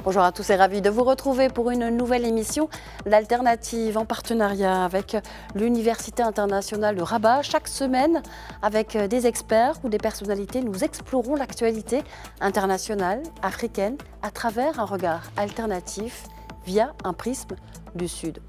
Bonjour à tous et ravi de vous retrouver pour une nouvelle émission d'Alternative en partenariat avec l'Université internationale de Rabat. Chaque semaine, avec des experts ou des personnalités, nous explorons l'actualité internationale, africaine, à travers un regard alternatif via un prisme du Sud.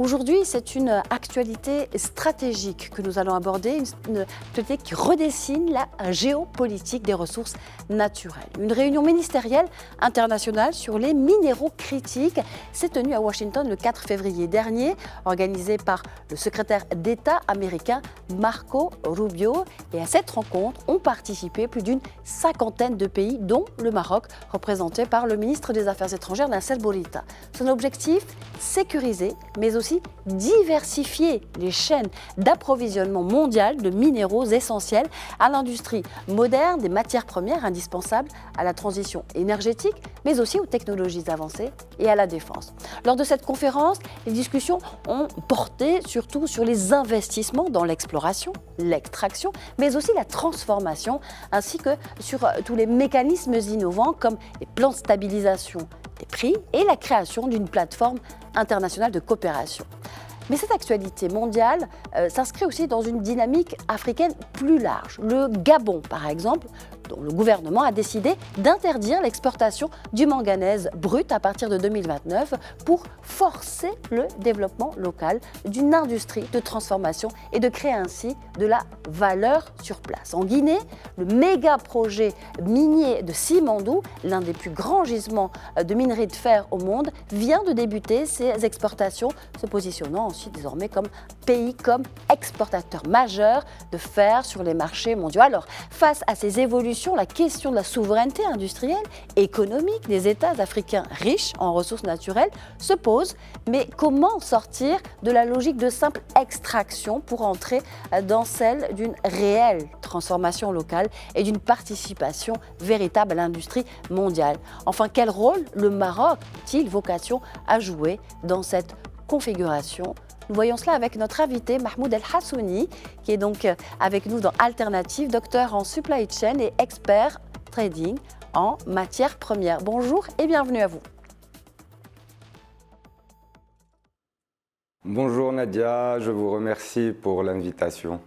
Aujourd'hui, c'est une actualité stratégique que nous allons aborder, une actualité qui redessine la géopolitique des ressources naturelles. Une réunion ministérielle internationale sur les minéraux critiques s'est tenue à Washington le 4 février dernier, organisée par le secrétaire d'État américain Marco Rubio. Et à cette rencontre ont participé plus d'une cinquantaine de pays, dont le Maroc, représenté par le ministre des Affaires étrangères Nassel Bourita. Son objectif, sécuriser, mais aussi diversifier les chaînes d'approvisionnement mondial de minéraux essentiels à l'industrie moderne des matières premières indispensables à la transition énergétique, mais aussi aux technologies avancées et à la défense. Lors de cette conférence, les discussions ont porté surtout sur les investissements dans l'exploration, l'extraction, mais aussi la transformation, ainsi que sur tous les mécanismes innovants comme les plans de stabilisation des prix et la création d'une plateforme internationale de coopération. Mais cette actualité mondiale s'inscrit aussi dans une dynamique africaine plus large. Le Gabon, par exemple, dont le gouvernement a décidé d'interdire l'exportation du manganèse brut à partir de 2029 pour forcer le développement local d'une industrie de transformation et de créer ainsi de la valeur sur place. En Guinée, le méga projet minier de Simandou, l'un des plus grands gisements de minerai de fer au monde, vient de débuter ses exportations, se positionnant ensuite désormais comme pays comme exportateur majeur de fer sur les marchés mondiaux. Alors, face à ces évolutions, la question de la souveraineté industrielle, économique des États africains riches en ressources naturelles se pose. Mais comment sortir de la logique de simple extraction pour entrer dans celle d'une réelle transformation locale et d'une participation véritable à l'industrie mondiale? Enfin, quel rôle le Maroc a-t-il vocation à jouer dans cette configuration? Nous voyons cela avec notre invité Mahmoud El Hassouni, qui est donc avec nous dans Alternative, docteur en supply chain et expert trading en matières premières. Bonjour et bienvenue à vous. Bonjour Nadia, je vous remercie pour l'invitation.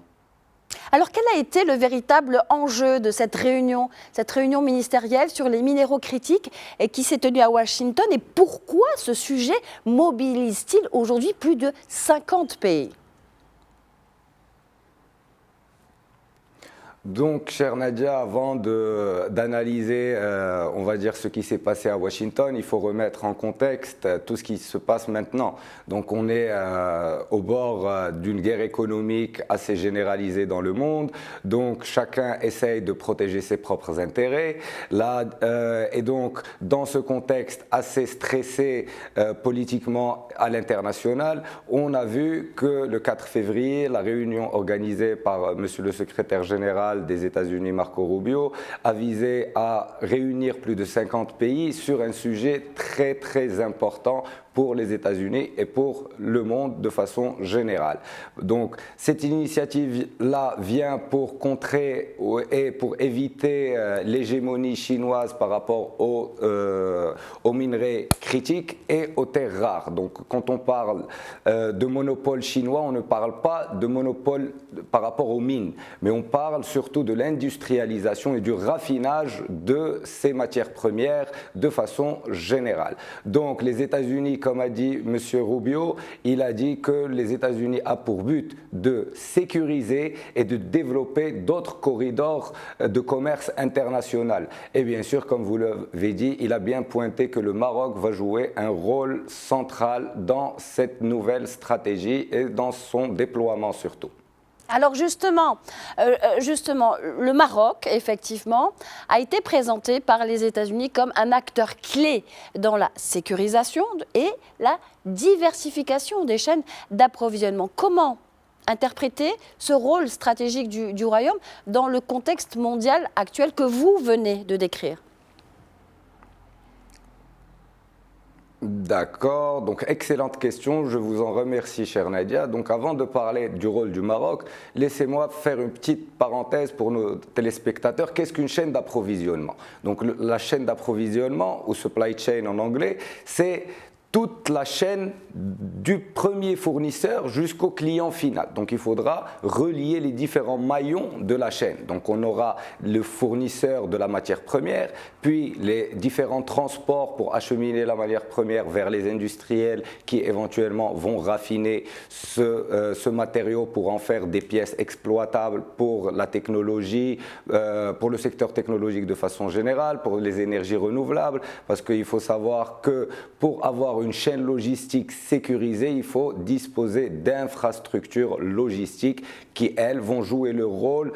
Alors, quel a été le véritable enjeu de cette réunion ministérielle sur les minéraux critiques et qui s'est tenue à Washington, et pourquoi ce sujet mobilise-t-il aujourd'hui plus de 50 pays ? Donc, chère Nadia, avant d'analyser, on va dire, ce qui s'est passé à Washington, il faut remettre en contexte tout ce qui se passe maintenant. Donc, on est au bord d'une guerre économique assez généralisée dans le monde. Donc, chacun essaye de protéger ses propres intérêts. Là, et donc, dans ce contexte assez stressé politiquement à l'international, on a vu que le 4 février, la réunion organisée par monsieur le secrétaire général des États-Unis, Marco Rubio, a visé à réunir plus de 50 pays sur un sujet très très important pour les États-Unis et pour le monde de façon générale. Donc cette initiative-là vient pour contrer et pour éviter l'hégémonie chinoise par rapport aux minerais critiques et aux terres rares. Donc quand on parle de monopole chinois, on ne parle pas de monopole par rapport aux mines, mais on parle surtout de l'industrialisation et du raffinage de ces matières premières de façon générale. Donc les États-Unis, comme a dit M. Rubio, il a dit que les États-Unis ont pour but de sécuriser et de développer d'autres corridors de commerce international. Et bien sûr, comme vous l'avez dit, il a bien pointé que le Maroc va jouer un rôle central dans cette nouvelle stratégie et dans son déploiement surtout. Alors justement, le Maroc, effectivement, a été présenté par les États-Unis comme un acteur clé dans la sécurisation et la diversification des chaînes d'approvisionnement. Comment interpréter ce rôle stratégique du Royaume dans le contexte mondial actuel que vous venez de décrire ? D'accord, donc excellente question, je vous en remercie chère Nadia. Donc avant de parler du rôle du Maroc, laissez-moi faire une petite parenthèse pour nos téléspectateurs. Qu'est-ce qu'une chaîne d'approvisionnement? Donc la chaîne d'approvisionnement, ou supply chain en anglais, c'est toute la chaîne du premier fournisseur jusqu'au client final. Donc il faudra relier les différents maillons de la chaîne. Donc on aura le fournisseur de la matière première, puis les différents transports pour acheminer la matière première vers les industriels qui éventuellement vont raffiner ce matériau pour en faire des pièces exploitables pour la technologie, pour le secteur technologique de façon générale, pour les énergies renouvelables, parce qu'il faut savoir que pour avoir une chaîne logistique sécurisée, il faut disposer d'infrastructures logistiques qui, elles, vont jouer le rôle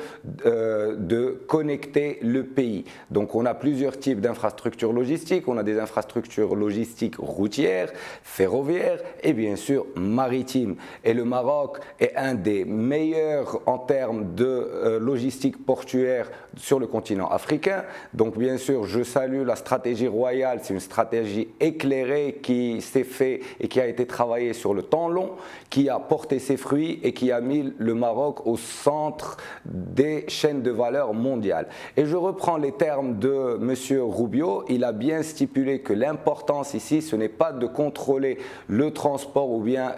de connecter le pays. Donc, on a plusieurs types d'infrastructures logistiques. On a des infrastructures logistiques routières, ferroviaires et bien sûr maritimes. Et le Maroc est un des meilleurs en termes de logistique portuaire sur le continent africain. Donc, bien sûr, je salue la stratégie royale. C'est une stratégie éclairée qui s'est fait et qui a été travaillée sur le temps long, qui a porté ses fruits et qui a mis le Maroc au centre des chaînes de valeur mondiales. Et je reprends les termes de M. Rubio, il a bien stipulé que l'importance ici, ce n'est pas de contrôler le transport ou bien,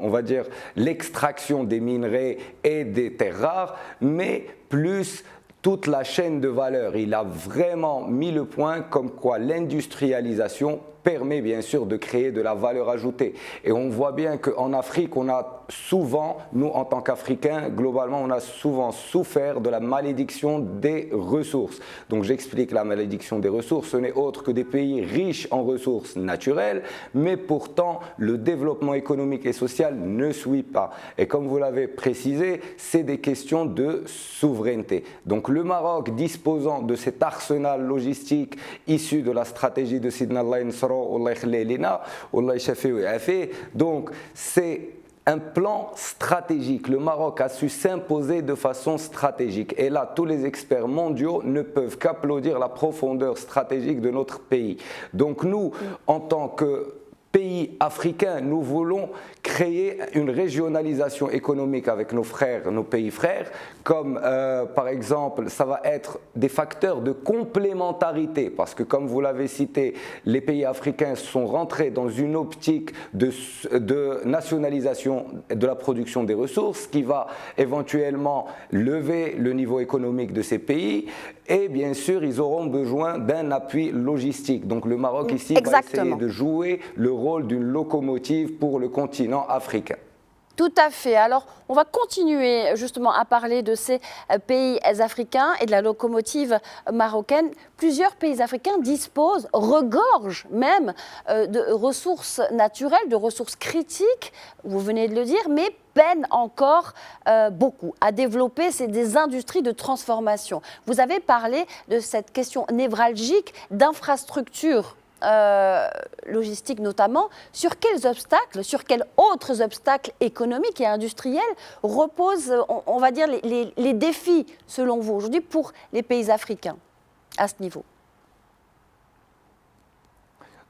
on va dire, l'extraction des minerais et des terres rares, mais plus toute la chaîne de valeur. Il a vraiment mis le point comme quoi l'industrialisation permet bien sûr de créer de la valeur ajoutée. Et on voit bien qu'en Afrique, on a souvent, nous en tant qu'Africains, globalement, on a souvent souffert de la malédiction des ressources. Donc j'explique la malédiction des ressources, ce n'est autre que des pays riches en ressources naturelles, mais pourtant le développement économique et social ne suit pas. Et comme vous l'avez précisé, c'est des questions de souveraineté. Donc le Maroc, disposant de cet arsenal logistique issu de la stratégie de Sidna Allah Nsoro, donc c'est un plan stratégique. Le Maroc a su s'imposer de façon stratégique. Et là, tous les experts mondiaux ne peuvent qu'applaudir la profondeur stratégique de notre pays. Donc nous, en tant que pays africains, nous voulons créer une régionalisation économique avec nos frères, nos pays frères, comme par exemple, ça va être des facteurs de complémentarité, parce que comme vous l'avez cité, les pays africains sont rentrés dans une optique de nationalisation de la production des ressources, qui va éventuellement lever le niveau économique de ces pays, et bien sûr, ils auront besoin d'un appui logistique. Donc le Maroc ici va essayer de jouer le rôle d'une locomotive pour le continent africain. Tout à fait. Alors, on va continuer justement à parler de ces pays africains et de la locomotive marocaine. Plusieurs pays africains disposent, regorgent même de ressources naturelles, de ressources critiques, vous venez de le dire, mais peinent encore beaucoup à développer des industries de transformation. Vous avez parlé de cette question névralgique d'infrastructures logistique notamment, sur quels obstacles, sur quels autres obstacles économiques et industriels reposent, on va dire, les défis, selon vous, aujourd'hui, pour les pays africains à ce niveau?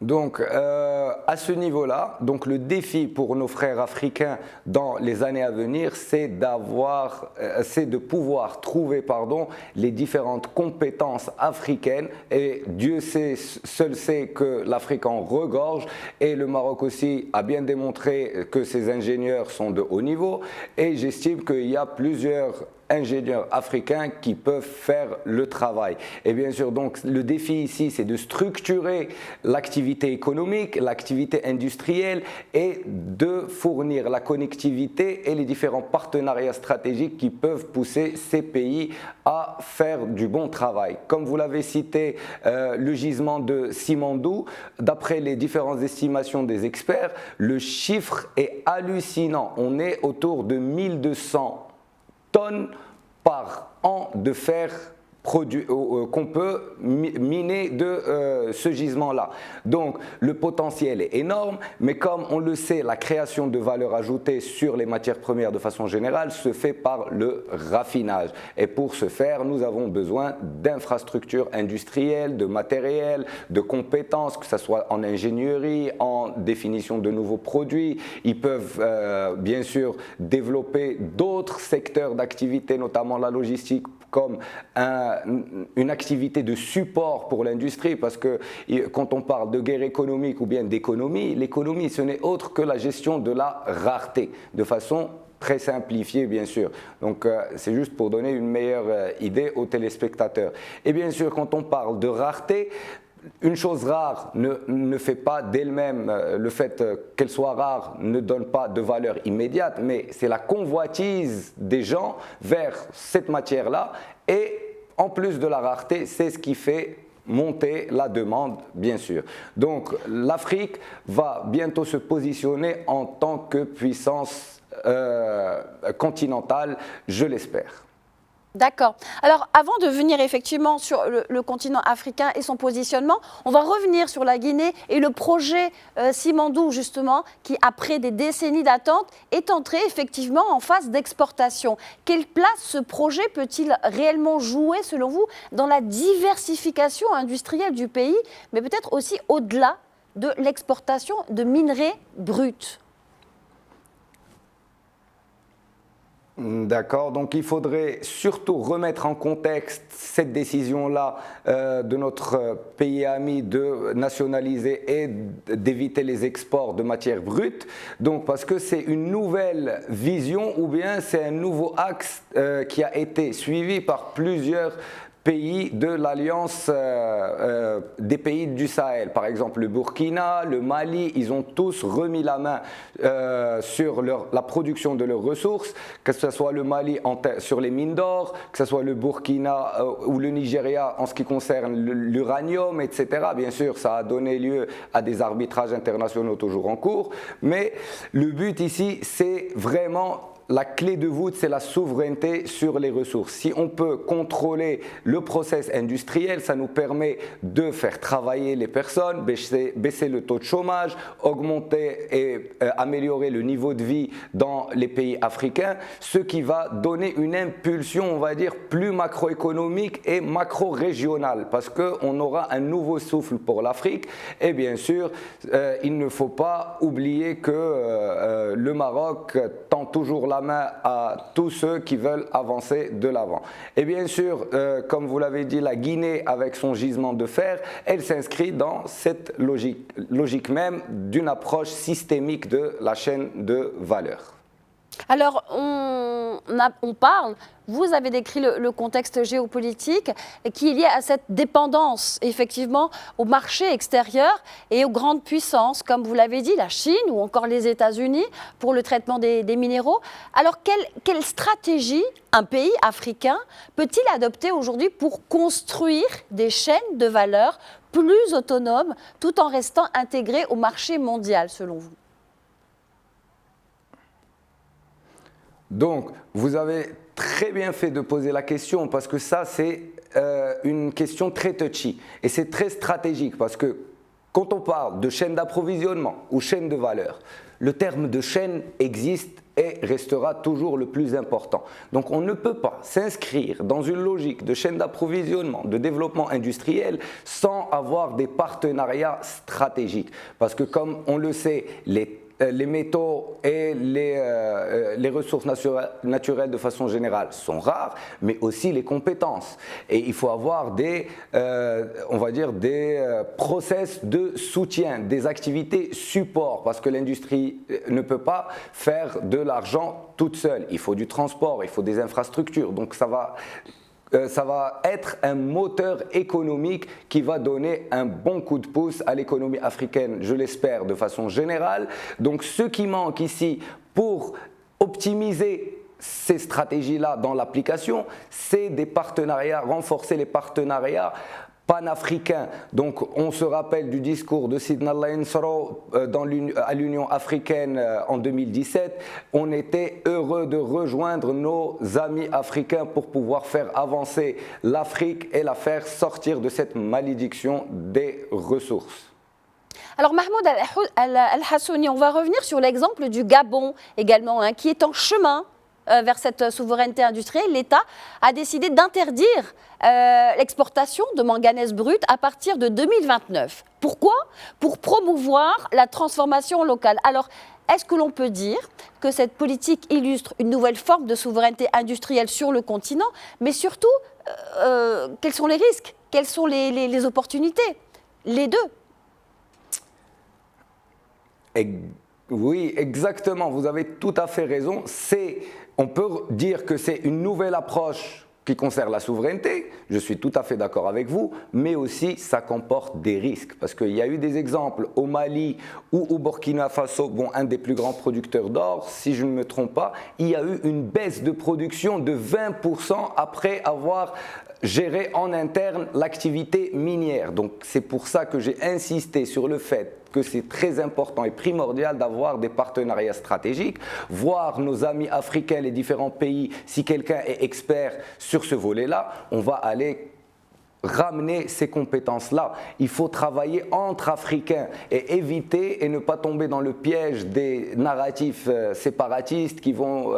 Donc, à ce niveau-là, donc le défi pour nos frères africains dans les années à venir, c'est de pouvoir trouver, les différentes compétences africaines. Et Dieu sait, seul sait que l'Afrique en regorge, et le Maroc aussi a bien démontré que ses ingénieurs sont de haut niveau. Et j'estime qu'il y a plusieurs ingénieurs africains qui peuvent faire le travail. Et bien sûr, donc, le défi ici, c'est de structurer l'activité économique, l'activité industrielle et de fournir la connectivité et les différents partenariats stratégiques qui peuvent pousser ces pays à faire du bon travail. Comme vous l'avez cité, le gisement de Simandou, d'après les différentes estimations des experts, le chiffre est hallucinant. On est autour de 1200 tonnes par an de fer qu'on peut miner de ce gisement-là. Donc le potentiel est énorme, mais comme on le sait, la création de valeur ajoutée sur les matières premières de façon générale se fait par le raffinage. Et pour ce faire, nous avons besoin d'infrastructures industrielles, de matériel, de compétences, que ce soit en ingénierie, en définition de nouveaux produits. Ils peuvent bien sûr développer d'autres secteurs d'activité, notamment la logistique, comme une activité de support pour l'industrie, parce que quand on parle de guerre économique ou bien d'économie, l'économie ce n'est autre que la gestion de la rareté, de façon très simplifiée bien sûr. Donc c'est juste pour donner une meilleure idée aux téléspectateurs. Et bien sûr quand on parle de rareté, une chose rare ne fait pas d'elle-même, le fait qu'elle soit rare ne donne pas de valeur immédiate, mais c'est la convoitise des gens vers cette matière-là et en plus de la rareté, c'est ce qui fait monter la demande, bien sûr. Donc l'Afrique va bientôt se positionner en tant que puissance continentale, je l'espère. D'accord. Alors, avant de venir effectivement sur le continent africain et son positionnement, on va revenir sur la Guinée et le projet Simandou, justement, qui, après des décennies d'attente, est entré effectivement en phase d'exportation. Quelle place ce projet peut-il réellement jouer, selon vous, dans la diversification industrielle du pays, mais peut-être aussi au-delà de l'exportation de minerais bruts ? D'accord, donc il faudrait surtout remettre en contexte cette décision-là de notre pays ami de nationaliser et d'éviter les exports de matières brutes. Donc parce que c'est une nouvelle vision ou bien c'est un nouveau axe qui a été suivi par plusieurs pays de l'alliance des pays du Sahel. Par exemple, le Burkina, le Mali, ils ont tous remis la main sur la production de leurs ressources, que ce soit le Mali sur les mines d'or, que ce soit le Burkina ou le Nigeria en ce qui concerne l'uranium, etc. Bien sûr, ça a donné lieu à des arbitrages internationaux toujours en cours, mais le but ici, c'est vraiment la clé de voûte, c'est la souveraineté sur les ressources. Si on peut contrôler le process industriel, ça nous permet de faire travailler les personnes, baisser le taux de chômage, augmenter et améliorer le niveau de vie dans les pays africains, ce qui va donner une impulsion, on va dire, plus macroéconomique et macro-régionale, parce qu'on aura un nouveau souffle pour l'Afrique. Et bien sûr, il ne faut pas oublier que le Maroc tend toujours la main à tous ceux qui veulent avancer de l'avant. Et bien sûr, comme vous l'avez dit, la Guinée avec son gisement de fer, elle s'inscrit dans cette logique même d'une approche systémique de la chaîne de valeur. Alors, on parle, vous avez décrit le contexte géopolitique qui est lié à cette dépendance, effectivement, au marché extérieur et aux grandes puissances, comme vous l'avez dit, la Chine ou encore les États-Unis pour le traitement des minéraux. Alors, quelle stratégie un pays africain peut-il adopter aujourd'hui pour construire des chaînes de valeur plus autonomes tout en restant intégré au marché mondial, selon vous ? Donc, vous avez très bien fait de poser la question parce que ça, c'est une question très touchy et c'est très stratégique parce que quand on parle de chaîne d'approvisionnement ou chaîne de valeur, le terme de chaîne existe et restera toujours le plus important. Donc on ne peut pas s'inscrire dans une logique de chaîne d'approvisionnement, de développement industriel sans avoir des partenariats stratégiques parce que comme on le sait, les métaux et les ressources naturelles de façon générale sont rares, mais aussi les compétences. Et il faut avoir on va dire des process de soutien, des activités support, parce que l'industrie ne peut pas faire de l'argent toute seule. Il faut du transport, il faut des infrastructures. Donc ça va être un moteur économique qui va donner un bon coup de pouce à l'économie africaine, je l'espère, de façon générale. Donc ce qui manque ici pour optimiser ces stratégies-là dans l'application, c'est des partenariats, renforcer les partenariats panafricain. Donc on se rappelle du discours de Sidna Allah Nsoro à l'Union africaine en 2017. On était heureux de rejoindre nos amis africains pour pouvoir faire avancer l'Afrique et la faire sortir de cette malédiction des ressources. Alors Mahmoud Al-Hassouni, on va revenir sur l'exemple du Gabon également, hein, qui est en chemin vers cette souveraineté industrielle. L'État a décidé d'interdire l'exportation de manganèse brut à partir de 2029. Pourquoi? Pour promouvoir la transformation locale. Alors, est-ce que l'on peut dire que cette politique illustre une nouvelle forme de souveraineté industrielle sur le continent, mais surtout, quels sont les risques? Quelles sont les opportunités? Les deux. Oui, exactement, vous avez tout à fait raison. On peut dire que c'est une nouvelle approche qui concerne la souveraineté, je suis tout à fait d'accord avec vous, mais aussi ça comporte des risques, parce qu'il y a eu des exemples au Mali ou au Burkina Faso, bon, un des plus grands producteurs d'or, si je ne me trompe pas, il y a eu une baisse de production de 20% après avoir géré en interne l'activité minière. Donc c'est pour ça que j'ai insisté sur le fait que c'est très important et primordial d'avoir des partenariats stratégiques, voir nos amis africains, les différents pays, si quelqu'un est expert sur ce volet-là, on va aller ramener ces compétences-là. Il faut travailler entre Africains et éviter et ne pas tomber dans le piège des narratifs séparatistes qui vont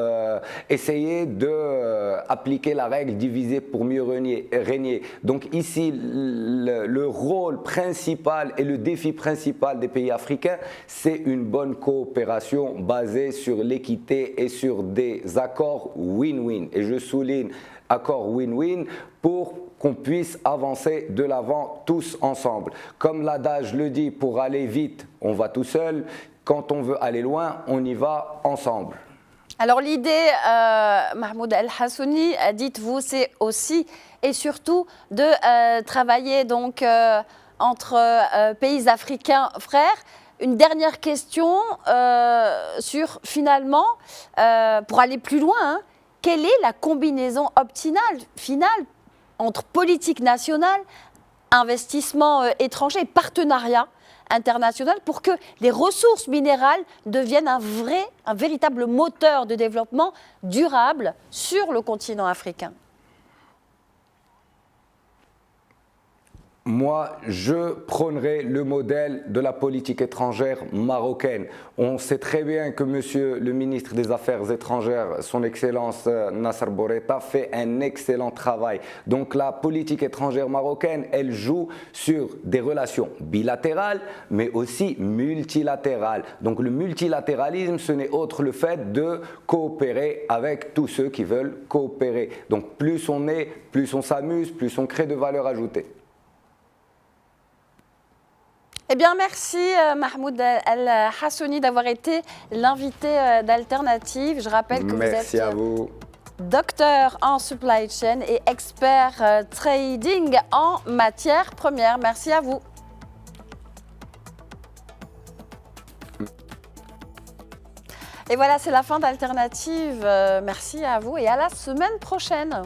essayer d'appliquer la règle diviser pour mieux régner. Donc ici, le rôle principal et le défi principal des pays africains, c'est une bonne coopération basée sur l'équité et sur des accords win-win. Et je souligne accord win-win pour qu'on puisse avancer de l'avant tous ensemble. Comme l'adage le dit, pour aller vite, on va tout seul. Quand on veut aller loin, on y va ensemble. Alors l'idée, Mahmoud Al-Hassouni, dites-vous, c'est aussi et surtout de travailler donc entre pays africains frères. Une dernière question sur finalement, pour aller plus loin, hein, quelle est la combinaison optimale finale entre politique nationale, investissement étranger et partenariat international pour que les ressources minérales deviennent un véritable moteur de développement durable sur le continent africain? Moi, je prônerai le modèle de la politique étrangère marocaine. On sait très bien que Monsieur le ministre des Affaires étrangères, son Excellence Nasser Bourita, fait un excellent travail. Donc la politique étrangère marocaine, elle joue sur des relations bilatérales, mais aussi multilatérales. Donc le multilatéralisme, ce n'est autre le fait de coopérer avec tous ceux qui veulent coopérer. Donc plus on s'amuse, plus on crée de valeur ajoutée. Eh bien, merci Mahmoud Al-Hassouni d'avoir été l'invité d'Alternative. Je rappelle que merci vous êtes à vous. Docteur en supply chain et expert trading en matières premières. Merci à vous. Et voilà, c'est la fin d'Alternative. Merci à vous et à la semaine prochaine.